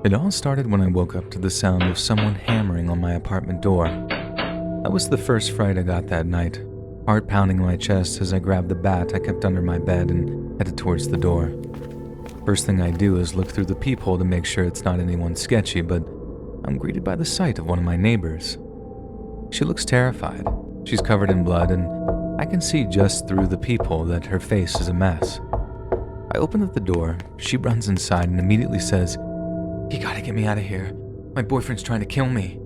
It all started when I woke up to the sound of someone hammering on my apartment door. That was the first fright I got that night, heart pounding in my chest as I grabbed the bat I kept under my bed and headed towards the door. First thing I do is look through the peephole to make sure it's not anyone sketchy, but I'm greeted by the sight of one of my neighbors. She looks terrified. She's covered in blood, and I can see just through the peephole that her face is a mess. I open up the door, she runs inside and immediately says, "You gotta get me out of here. My boyfriend's trying to kill me."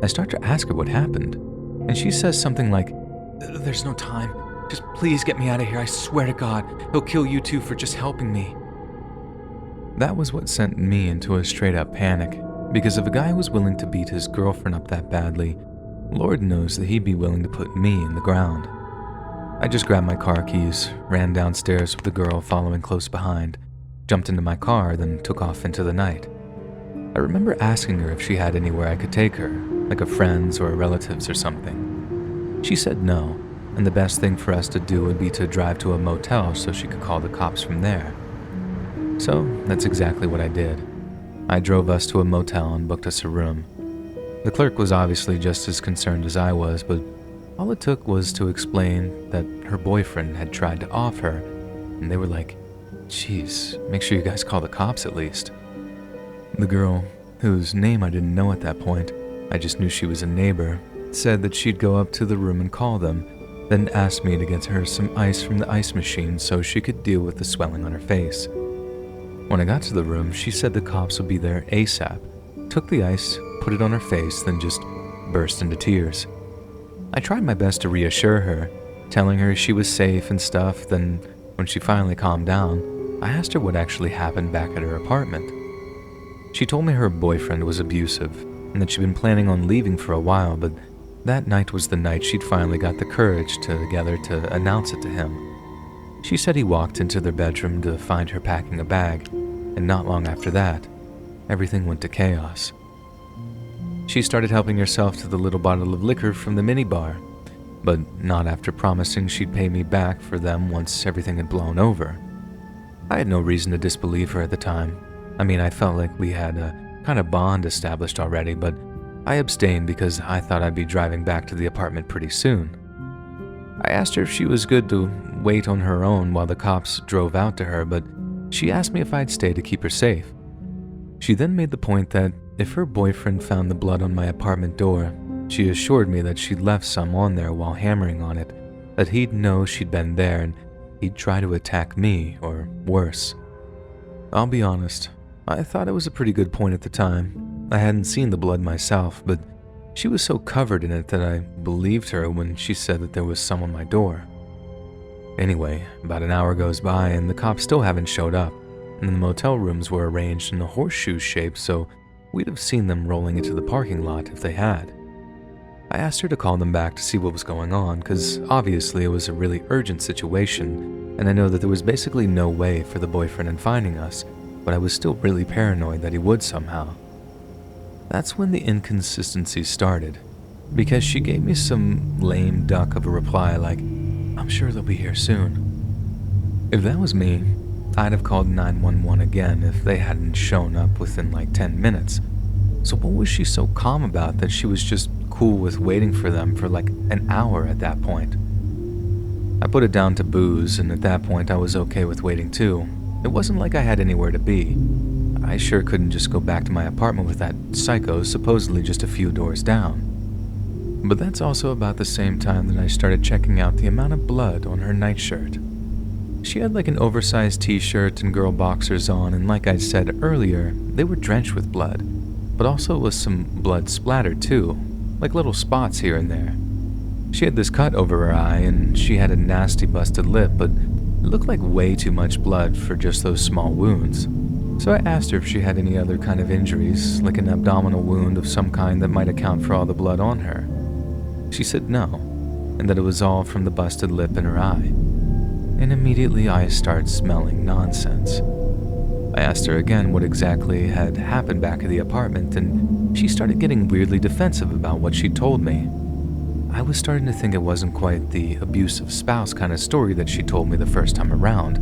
I start to ask her what happened, and she says something like, "There's no time. Just please get me out of here. I swear to God, he'll kill you too for just helping me." That was what sent me into a straight-up panic, because if a guy was willing to beat his girlfriend up that badly, Lord knows that he'd be willing to put me in the ground. I just grabbed my car keys, ran downstairs with the girl following close behind, jumped into my car, then took off into the night. I remember asking her if she had anywhere I could take her, like a friend's or a relative's or something. She said no, and the best thing for us to do would be to drive to a motel so she could call the cops from there. So that's exactly what I did. I drove us to a motel and booked us a room. The clerk was obviously just as concerned as I was, but all it took was to explain that her boyfriend had tried to off her, and they were like, "Geez, make sure you guys call the cops at least." The girl, whose name I didn't know at that point, I just knew she was a neighbor, said that she'd go up to the room and call them, then asked me to get her some ice from the ice machine so she could deal with the swelling on her face. When I got to the room, she said the cops would be there ASAP, took the ice, put it on her face, then just burst into tears. I tried my best to reassure her, telling her she was safe and stuff. Then when she finally calmed down, I asked her what actually happened back at her apartment. She told me her boyfriend was abusive and that she'd been planning on leaving for a while, but that night was the night she'd finally got the courage together to announce it to him. She said he walked into their bedroom to find her packing a bag, and not long after that, everything went to chaos. She started helping herself to the little bottle of liquor from the minibar, but not after promising she'd pay me back for them once everything had blown over. I had no reason to disbelieve her at the time. I mean, I felt like we had a kind of bond established already, but I abstained because I thought I'd be driving back to the apartment pretty soon. I asked her if she was good to wait on her own while the cops drove out to her, but she asked me if I'd stay to keep her safe. She then made the point that if her boyfriend found the blood on my apartment door, she assured me that she'd left some on there while hammering on it, that he'd know she'd been there and he'd try to attack me, or worse. I'll be honest, I thought it was a pretty good point at the time. I hadn't seen the blood myself, but she was so covered in it that I believed her when she said that there was some on my door. Anyway, about an hour goes by and the cops still haven't showed up, and the motel rooms were arranged in a horseshoe shape, so we'd have seen them rolling into the parking lot if they had. I asked her to call them back to see what was going on, because obviously it was a really urgent situation, and I know that there was basically no way for the boyfriend in finding us, but I was still really paranoid that he would somehow. That's when the inconsistencies started, because she gave me some lame duck of a reply like, "I'm sure they'll be here soon." If that was me, I'd have called 911 again if they hadn't shown up within like 10 minutes. So what was she so calm about that she was just cool with waiting for them for like an hour at that point? I put it down to booze, and at that point I was okay with waiting too. It wasn't like I had anywhere to be. I sure couldn't just go back to my apartment with that psycho supposedly just a few doors down. But that's also about the same time that I started checking out the amount of blood on her nightshirt. She had like an oversized t-shirt and girl boxers on, and like I said earlier, they were drenched with blood, but also with some blood splattered too, like little spots here and there. She had this cut over her eye, and she had a nasty busted lip, but it looked like way too much blood for just those small wounds. So I asked her if she had any other kind of injuries, like an abdominal wound of some kind that might account for all the blood on her. She said no, and that it was all from the busted lip in her eye. And immediately I start smelling nonsense. I asked her again what exactly had happened back at the apartment, and she started getting weirdly defensive about what she told me. I was starting to think it wasn't quite the abusive spouse kind of story that she told me the first time around,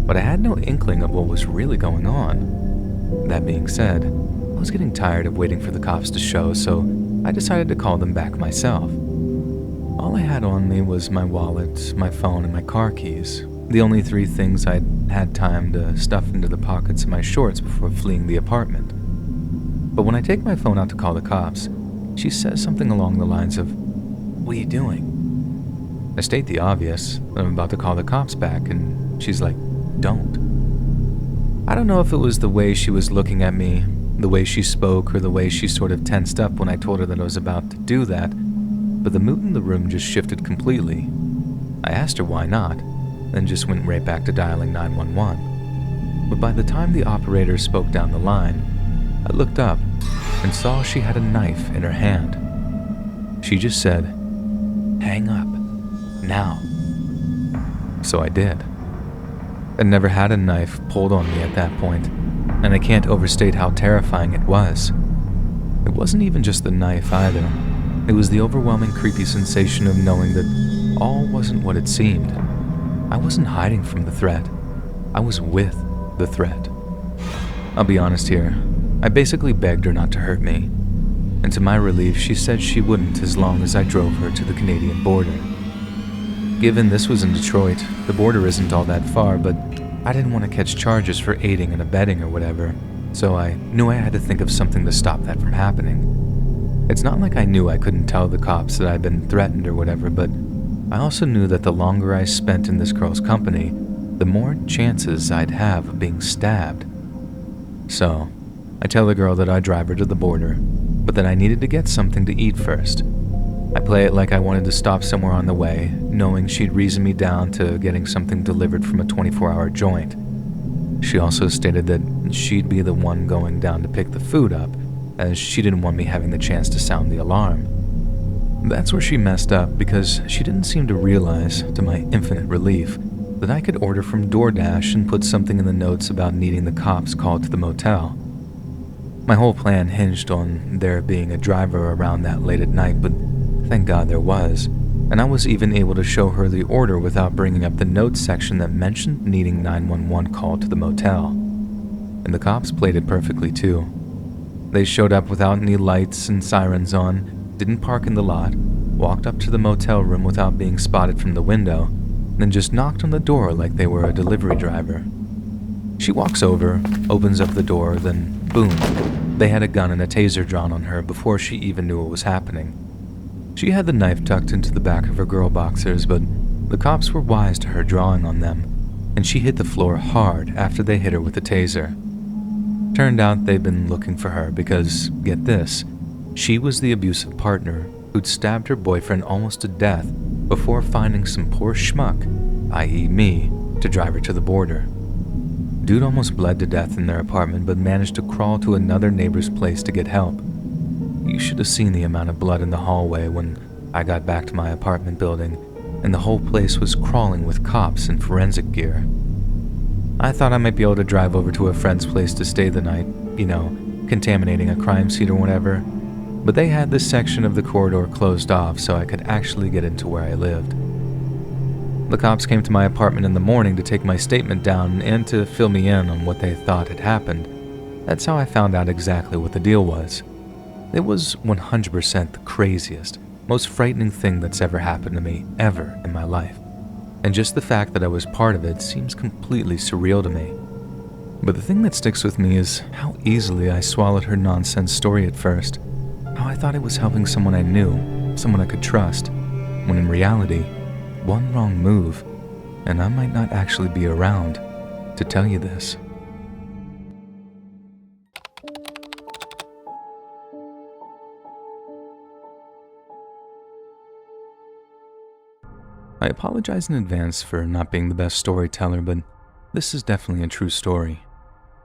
but I had no inkling of what was really going on. That being said, I was getting tired of waiting for the cops to show, so I decided to call them back myself. All I had on me was my wallet, my phone, and my car keys, the only three things I'd had time to stuff into the pockets of my shorts before fleeing the apartment. But when I take my phone out to call the cops, she says something along the lines of, "What are you doing?" I state the obvious, that I'm about to call the cops back, and she's like, "Don't." I don't know if it was the way she was looking at me, the way she spoke, or the way she sort of tensed up when I told her that I was about to do that, but the mood in the room just shifted completely. I asked her why not, then just went right back to dialing 911. But by the time the operator spoke down the line, I looked up and saw she had a knife in her hand. She just said, "Hang up, now." So I did. I'd never had a knife pulled on me at that point, and I can't overstate how terrifying it was. It wasn't even just the knife either. It was the overwhelming creepy sensation of knowing that all wasn't what it seemed. I wasn't hiding from the threat. I was with the threat. I'll be honest here. I basically begged her not to hurt me, and to my relief, she said she wouldn't as long as I drove her to the Canadian border. Given this was in Detroit, the border isn't all that far, but I didn't want to catch charges for aiding and abetting or whatever, so I knew I had to think of something to stop that from happening. It's not like I knew I couldn't tell the cops that I'd been threatened or whatever, but I also knew that the longer I spent in this girl's company, the more chances I'd have of being stabbed. So, I tell the girl that I'd drive her to the border, but that I needed to get something to eat first. I play it like I wanted to stop somewhere on the way, knowing she'd reason me down to getting something delivered from a 24-hour joint. She also stated that she'd be the one going down to pick the food up, as she didn't want me having the chance to sound the alarm. That's where she messed up, because she didn't seem to realize, to my infinite relief, that I could order from DoorDash and put something in the notes about needing the cops called to the motel. My whole plan hinged on there being a driver around that late at night, but thank God there was, and I was even able to show her the order without bringing up the notes section that mentioned needing 911 call to the motel. And the cops played it perfectly too. They showed up without any lights and sirens on, didn't park in the lot, walked up to the motel room without being spotted from the window, then just knocked on the door like they were a delivery driver. She walks over, opens up the door, then boom, they had a gun and a taser drawn on her before she even knew what was happening. She had the knife tucked into the back of her girl boxers, but the cops were wise to her drawing on them, and she hit the floor hard after they hit her with the taser. Turned out they'd been looking for her because, get this, she was the abusive partner who'd stabbed her boyfriend almost to death before finding some poor schmuck, i.e. me, to drive her to the border. Dude almost bled to death in their apartment but managed to crawl to another neighbor's place to get help. You should have seen the amount of blood in the hallway when I got back to my apartment building, and the whole place was crawling with cops and forensic gear. I thought I might be able to drive over to a friend's place to stay the night, contaminating a crime scene or whatever, but they had this section of the corridor closed off so I could actually get into where I lived. The cops came to my apartment in the morning to take my statement down and to fill me in on what they thought had happened. That's how I found out exactly what the deal was. It was 100% the craziest, most frightening thing that's ever happened to me, ever in my life. And just the fact that I was part of it seems completely surreal to me. But the thing that sticks with me is how easily I swallowed her nonsense story at first. How I thought it was helping someone I knew, someone I could trust, when in reality, one wrong move, and I might not actually be around to tell you this. I apologize in advance for not being the best storyteller, but this is definitely a true story.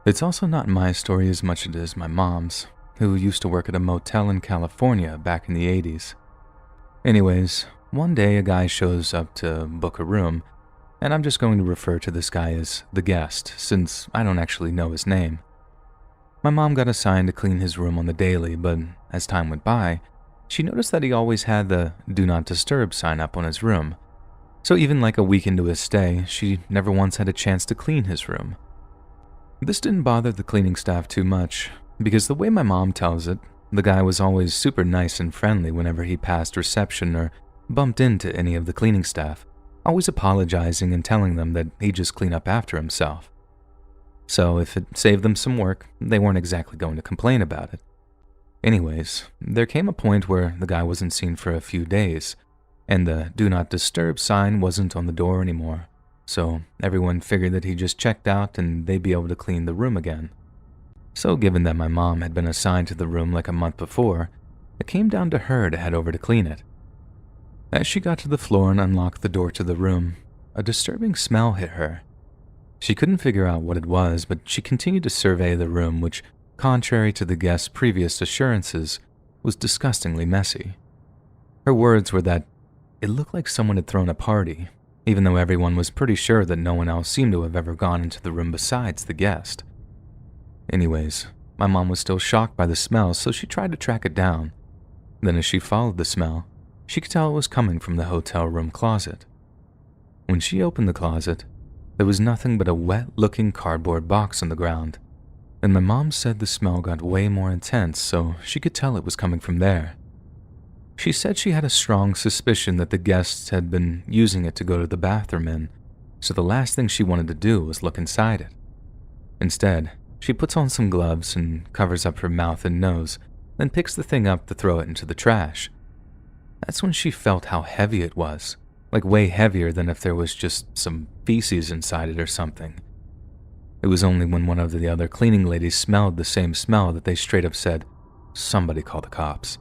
It's also not my story as much as it is my mom's, who used to work at a motel in California back in the 80s. Anyways, one day a guy shows up to book a room, and I'm just going to refer to this guy as the guest, since I don't actually know his name. My mom got assigned to clean his room on the daily, but as time went by, she noticed that he always had the "Do Not Disturb" sign up on his room. So even like a week into his stay, she never once had a chance to clean his room. This didn't bother the cleaning staff too much, because the way my mom tells it, the guy was always super nice and friendly whenever he passed reception or bumped into any of the cleaning staff, always apologizing and telling them that he'd just clean up after himself. So if it saved them some work, they weren't exactly going to complain about it. Anyways, there came a point where the guy wasn't seen for a few days, and the Do Not Disturb sign wasn't on the door anymore, so everyone figured that he just checked out and they'd be able to clean the room again. So given that my mom had been assigned to the room like a month before, it came down to her to head over to clean it. As she got to the floor and unlocked the door to the room, a disturbing smell hit her. She couldn't figure out what it was, but she continued to survey the room, which, contrary to the guest's previous assurances, was disgustingly messy. Her words were that it looked like someone had thrown a party, even though everyone was pretty sure that no one else seemed to have ever gone into the room besides the guest. Anyways, my mom was still shocked by the smell, so she tried to track it down. Then as she followed the smell, she could tell it was coming from the hotel room closet. When she opened the closet, there was nothing but a wet-looking cardboard box on the ground, and my mom said the smell got way more intense, so she could tell it was coming from there. She said she had a strong suspicion that the guests had been using it to go to the bathroom in, so the last thing she wanted to do was look inside it. Instead, she puts on some gloves and covers up her mouth and nose, then picks the thing up to throw it into the trash. That's when she felt how heavy it was, like way heavier than if there was just some feces inside it or something. It was only when one of the other cleaning ladies smelled the same smell that they straight up said, "Somebody call the cops."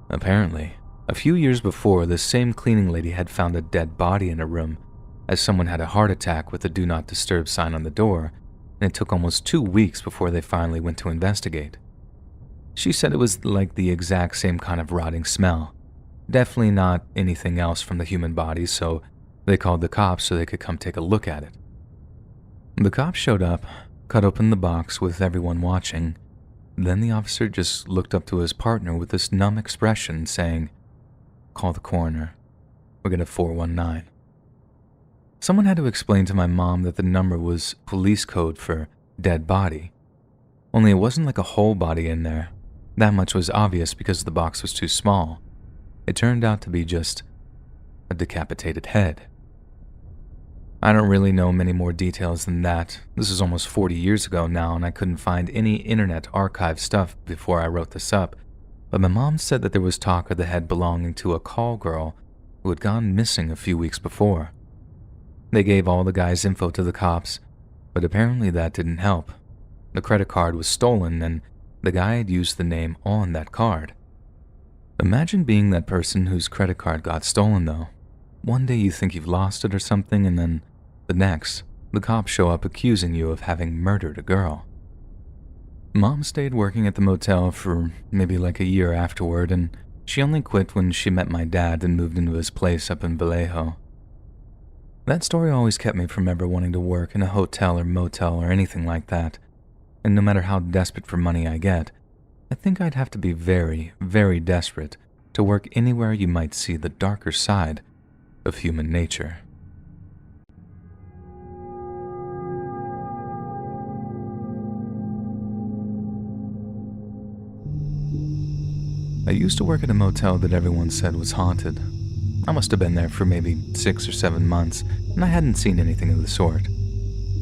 Apparently, a few years before, this same cleaning lady had found a dead body in a room, as someone had a heart attack with the Do Not Disturb sign on the door, and it took almost 2 weeks before they finally went to investigate. She said it was like the exact same kind of rotting smell. Definitely not anything else from the human body, so they called the cops so they could come take a look at it. The cops showed up, cut open the box with everyone watching. Then the officer just looked up to his partner with this numb expression, saying, "Call the coroner. We'll get a 419. Someone had to explain to my mom that the number was police code for dead body. Only it wasn't like a whole body in there. That much was obvious because the box was too small. It turned out to be just a decapitated head. I don't really know many more details than that. This is almost 40 years ago now, and I couldn't find any internet archive stuff before I wrote this up, but my mom said that there was talk of the head belonging to a call girl who had gone missing a few weeks before. They gave all the guy's info to the cops, but apparently that didn't help. The credit card was stolen, and the guy had used the name on that card. Imagine being that person whose credit card got stolen, though. One day you think you've lost it or something, and then the next, the cops show up accusing you of having murdered a girl. Mom stayed working at the motel for maybe like a year afterward, and she only quit when she met my dad and moved into his place up in Vallejo. That story always kept me from ever wanting to work in a hotel or motel or anything like that, and no matter how desperate for money I get, I think I'd have to be very, very desperate to work anywhere you might see the darker side of human nature. I used to work at a motel that everyone said was haunted. I must have been there for maybe 6 or 7 months, and I hadn't seen anything of the sort.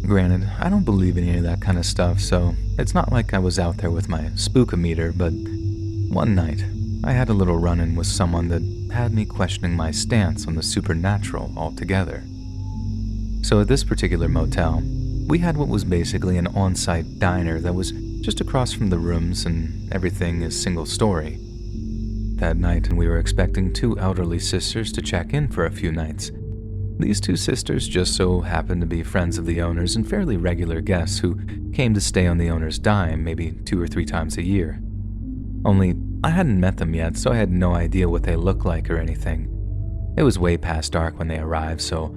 Granted, I don't believe in any of that kind of stuff, so it's not like I was out there with my spookometer, but one night, I had a little run-in with someone that had me questioning my stance on the supernatural altogether. So at this particular motel, we had what was basically an on-site diner that was just across from the rooms, and everything is single story. That night, we were expecting 2 elderly sisters to check in for a few nights. These 2 sisters just so happened to be friends of the owners and fairly regular guests who came to stay on the owner's dime maybe 2 or 3 times a year. Only, I hadn't met them yet, so I had no idea what they looked like or anything. It was way past dark when they arrived, so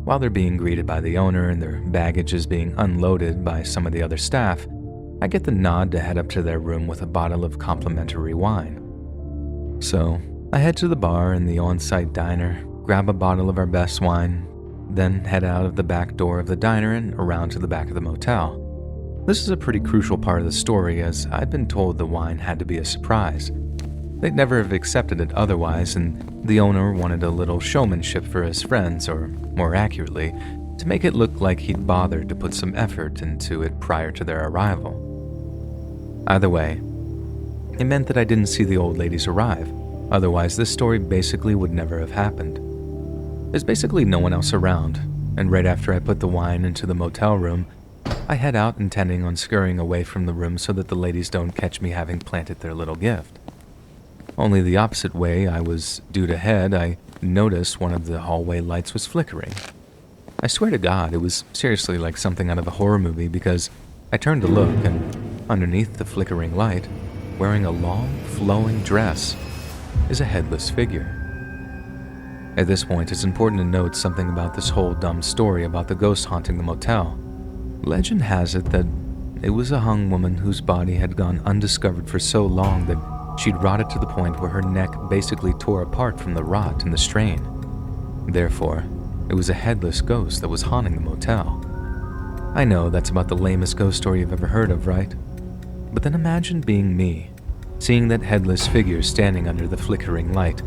while they're being greeted by the owner and their baggage is being unloaded by some of the other staff, I get the nod to head up to their room with a bottle of complimentary wine. So, I head to the bar in the on-site diner, grab a bottle of our best wine, then head out of the back door of the diner and around to the back of the motel. This is a pretty crucial part of the story, as I'd been told the wine had to be a surprise. They'd never have accepted it otherwise, and the owner wanted a little showmanship for his friends, or more accurately, to make it look like he'd bothered to put some effort into it prior to their arrival. Either way, it meant that I didn't see the old ladies arrive, otherwise this story basically would never have happened. There's basically no one else around, and right after I put the wine into the motel room, I head out intending on scurrying away from the room so that the ladies don't catch me having planted their little gift. Only the opposite way I was due to head, I noticed one of the hallway lights was flickering. I swear to God, it was seriously like something out of a horror movie, because I turned to look, and underneath the flickering light, wearing a long, flowing dress, is a headless figure. At this point, it's important to note something about this whole dumb story about the ghost haunting the motel. Legend has it that it was a hung woman whose body had gone undiscovered for so long that she'd rotted to the point where her neck basically tore apart from the rot and the strain. Therefore, it was a headless ghost that was haunting the motel. I know that's about the lamest ghost story you've ever heard of, right? But then imagine being me, seeing that headless figure standing under the flickering light,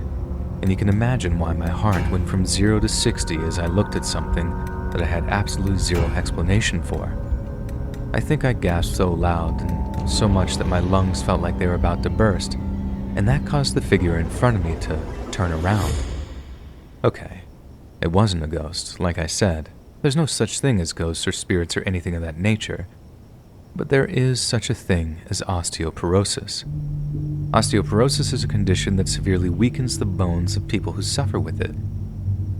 and you can imagine why my heart went from 0 to 60 as I looked at something that I had absolutely zero explanation for. I think I gasped so loud and so much that my lungs felt like they were about to burst, and that caused the figure in front of me to turn around. Okay, it wasn't a ghost, like I said. There's no such thing as ghosts or spirits or anything of that nature. But there is such a thing as osteoporosis. Osteoporosis is a condition that severely weakens the bones of people who suffer with it.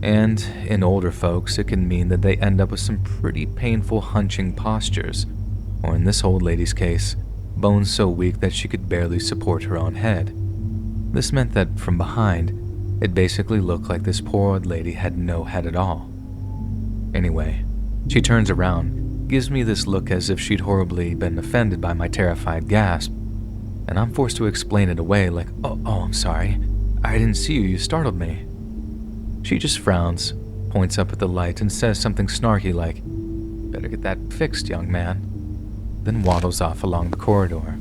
And in older folks, it can mean that they end up with some pretty painful hunching postures, or in this old lady's case, bones so weak that she could barely support her own head. This meant that from behind, it basically looked like this poor old lady had no head at all. Anyway, she turns around, gives me this look as if she'd horribly been offended by my terrified gasp, and I'm forced to explain it away like, oh, I'm sorry. I didn't see you, you startled me. She just frowns, points up at the light, and says something snarky like, better get that fixed, young man, then waddles off along the corridor.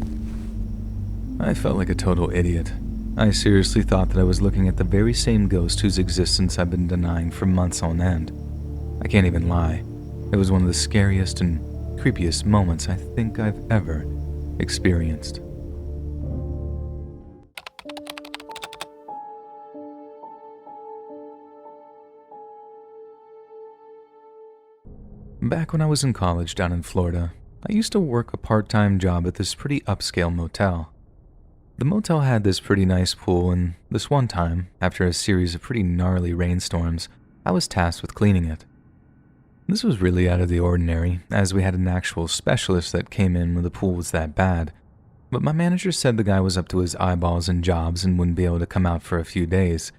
I felt like a total idiot. I seriously thought that I was looking at the very same ghost whose existence I've been denying for months on end. I can't even lie. It was one of the scariest and creepiest moments I think I've ever experienced. Back when I was in college down in Florida, I used to work a part-time job at this pretty upscale motel. The motel had this pretty nice pool, and this one time, after a series of pretty gnarly rainstorms, I was tasked with cleaning it. This was really out of the ordinary, as we had an actual specialist that came in when the pool was that bad, but my manager said the guy was up to his eyeballs in jobs and wouldn't be able to come out for a few days,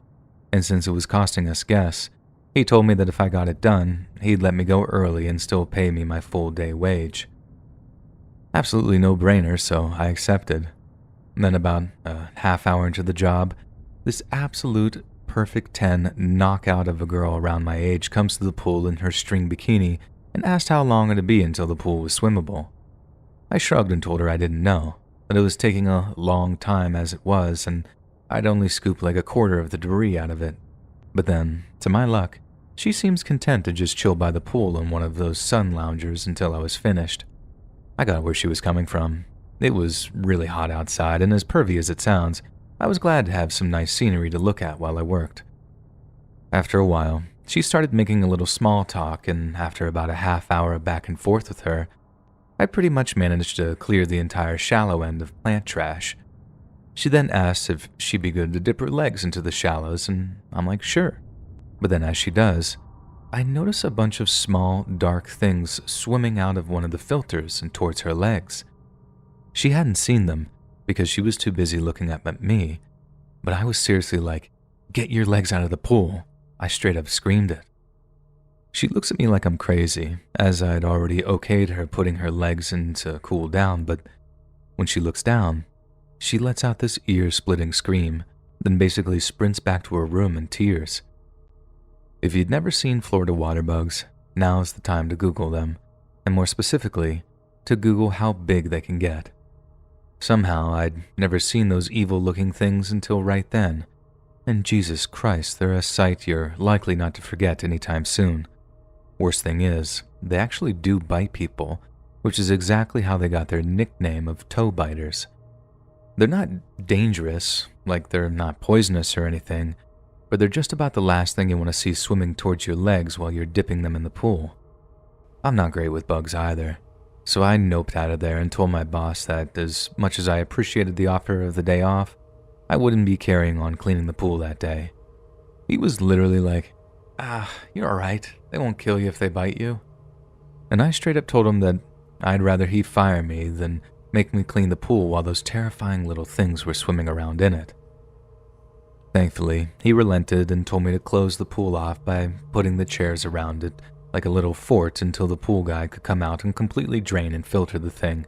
and since it was costing us guests, he told me that if I got it done, he'd let me go early and still pay me my full day wage. Absolutely no-brainer, so I accepted. Then about a half hour into the job, this absolute perfect 10 knockout of a girl around my age comes to the pool in her string bikini and asked how long it'd be until the pool was swimmable. I shrugged and told her I didn't know, that it was taking a long time as it was, and I'd only scooped like a quarter of the debris out of it. But then, to my luck, she seems content to just chill by the pool in one of those sun loungers until I was finished. I got where she was coming from. It was really hot outside, and as pervy as it sounds, I was glad to have some nice scenery to look at while I worked. After a while, she started making a little small talk, and after about a half hour of back and forth with her, I pretty much managed to clear the entire shallow end of plant trash. She then asked if she'd be good to dip her legs into the shallows, and I'm like, sure. But then as she does, I notice a bunch of small, dark things swimming out of one of the filters and towards her legs. She hadn't seen them because she was too busy looking up at me, but I was seriously like, get your legs out of the pool. I straight up screamed it. She looks at me like I'm crazy, as I'd already okayed her putting her legs in to cool down, but when she looks down, she lets out this ear-splitting scream, then basically sprints back to her room in tears. If you'd never seen Florida water bugs, now's the time to Google them, and more specifically, to Google how big they can get. Somehow, I'd never seen those evil-looking things until right then, and Jesus Christ, they're a sight you're likely not to forget anytime soon. Worst thing is, they actually do bite people, which is exactly how they got their nickname of toe biters. They're not dangerous, like they're not poisonous or anything, but they're just about the last thing you want to see swimming towards your legs while you're dipping them in the pool. I'm not great with bugs either, so I noped out of there and told my boss that as much as I appreciated the offer of the day off, I wouldn't be carrying on cleaning the pool that day. He was literally like, you're alright, they won't kill you if they bite you. And I straight up told him that I'd rather he fire me than make me clean the pool while those terrifying little things were swimming around in it. Thankfully, he relented and told me to close the pool off by putting the chairs around it like a little fort until the pool guy could come out and completely drain and filter the thing.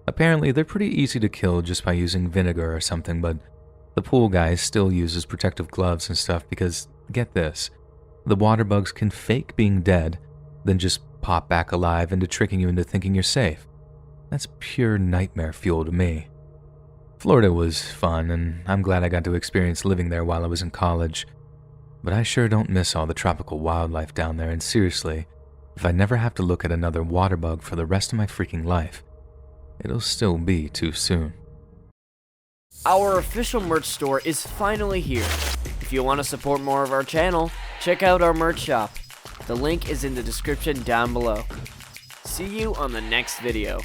Apparently, they're pretty easy to kill just by using vinegar or something, but the pool guy still uses protective gloves and stuff because, get this, the water bugs can fake being dead, then just pop back alive into tricking you into thinking you're safe. That's pure nightmare fuel to me. Florida was fun, and I'm glad I got to experience living there while I was in college. But I sure don't miss all the tropical wildlife down there, and seriously, if I never have to look at another water bug for the rest of my freaking life, it'll still be too soon. Our official merch store is finally here. If you want to support more of our channel, check out our merch shop. The link is in the description down below. See you on the next video.